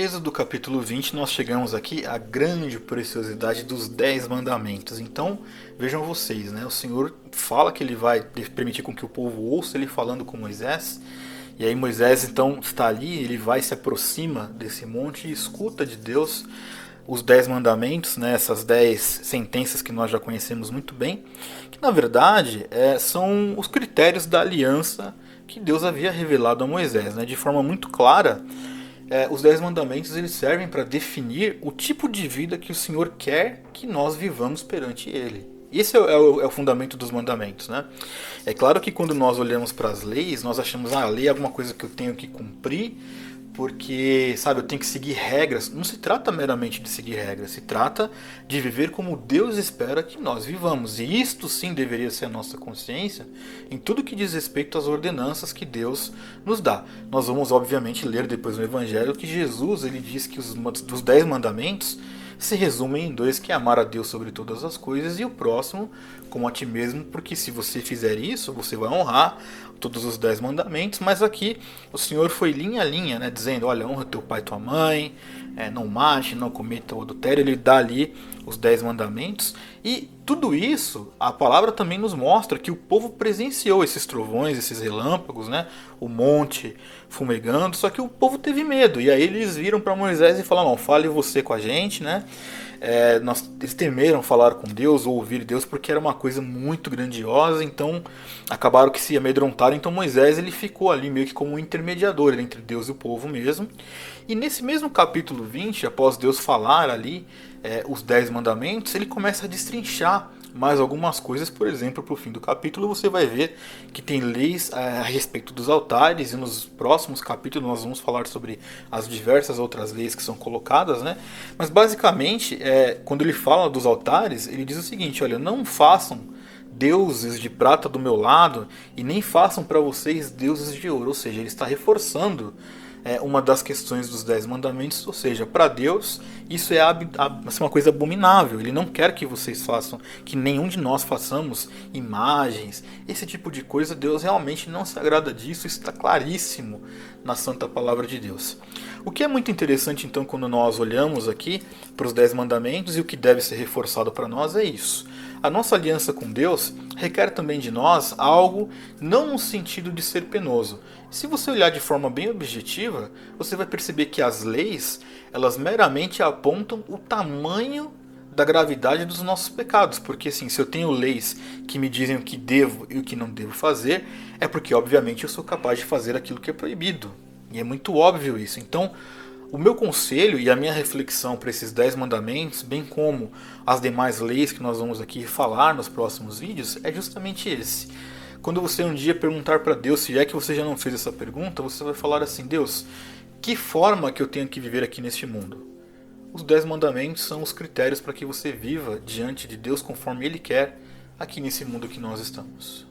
Êxodo capítulo 20, nós chegamos aqui à grande preciosidade dos 10 mandamentos. Então, vejam vocês, né? O Senhor fala que ele vai permitir com que o povo ouça ele falando com Moisés. E aí Moisés então está ali, ele vai se aproxima desse monte e escuta de Deus os 10 mandamentos, né? Essas 10 sentenças que nós já conhecemos muito bem, que na verdade são os critérios da aliança que Deus havia revelado a Moisés, né? De forma muito clara. Os 10 mandamentos eles servem para definir o tipo de vida que o Senhor quer que nós vivamos perante Ele. Esse é o fundamento dos mandamentos, né? É claro que quando nós olhamos para as leis, nós achamos, a lei é alguma coisa que eu tenho que cumprir, porque, sabe, eu tenho que seguir regras. Não se trata meramente de seguir regras, se trata de viver como Deus espera que nós vivamos. E isto sim deveria ser a nossa consciência em tudo que diz respeito às ordenanças que Deus nos dá. Nós vamos, obviamente, ler depois no Evangelho que Jesus ele diz que os 10 mandamentos se resumem em dois, que é amar a Deus sobre todas as coisas e o próximo como a ti mesmo, porque se você fizer isso, você vai honrar todos os 10 mandamentos, mas aqui o Senhor foi linha a linha, né, dizendo, olha, honra teu pai e tua mãe, não mate, não cometa o adultério, ele dá ali os 10 mandamentos, e tudo isso, a palavra também nos mostra que o povo presenciou esses trovões, esses relâmpagos, né, o monte fumegando, só que o povo teve medo, e aí eles viram para Moisés e falaram, não, fale você com a gente, né, eles temeram falar com Deus ou ouvir Deus porque era uma coisa muito grandiosa, então acabaram que se amedrontaram. Então Moisés ele ficou ali meio que como um intermediador entre Deus e o povo mesmo. E nesse mesmo capítulo 20, após Deus falar ali os 10 mandamentos, ele começa a destrinchar mais algumas coisas. Por exemplo, para o fim do capítulo você vai ver que tem leis a respeito dos altares, e nos próximos capítulos nós vamos falar sobre as diversas outras leis que são colocadas, né? Mas basicamente, quando ele fala dos altares, ele diz o seguinte, olha, não façam deuses de prata do meu lado e nem façam para vocês deuses de ouro. Ou seja, ele está reforçando uma das questões dos 10 mandamentos, ou seja, para Deus isso é uma coisa abominável. Ele não quer que vocês façam, que nenhum de nós façamos imagens, esse tipo de coisa. Deus realmente não se agrada disso, isso está claríssimo na santa palavra de Deus. O que é muito interessante então quando nós olhamos aqui para os 10 mandamentos, e o que deve ser reforçado para nós é isso. A nossa aliança com Deus requer também de nós algo não no sentido de ser penoso. Se você olhar de forma bem objetiva, você vai perceber que as leis, elas meramente apontam o tamanho da gravidade dos nossos pecados. Porque assim, se eu tenho leis que me dizem o que devo e o que não devo fazer, é porque obviamente eu sou capaz de fazer aquilo que é proibido. E é muito óbvio isso. Então, o meu conselho e a minha reflexão para esses 10 mandamentos, bem como as demais leis que nós vamos aqui falar nos próximos vídeos, é justamente esse. Quando você um dia perguntar para Deus, se é que você já não fez essa pergunta, você vai falar assim, Deus, que forma que eu tenho que viver aqui neste mundo? Os 10 mandamentos são os critérios para que você viva diante de Deus conforme Ele quer aqui nesse mundo que nós estamos.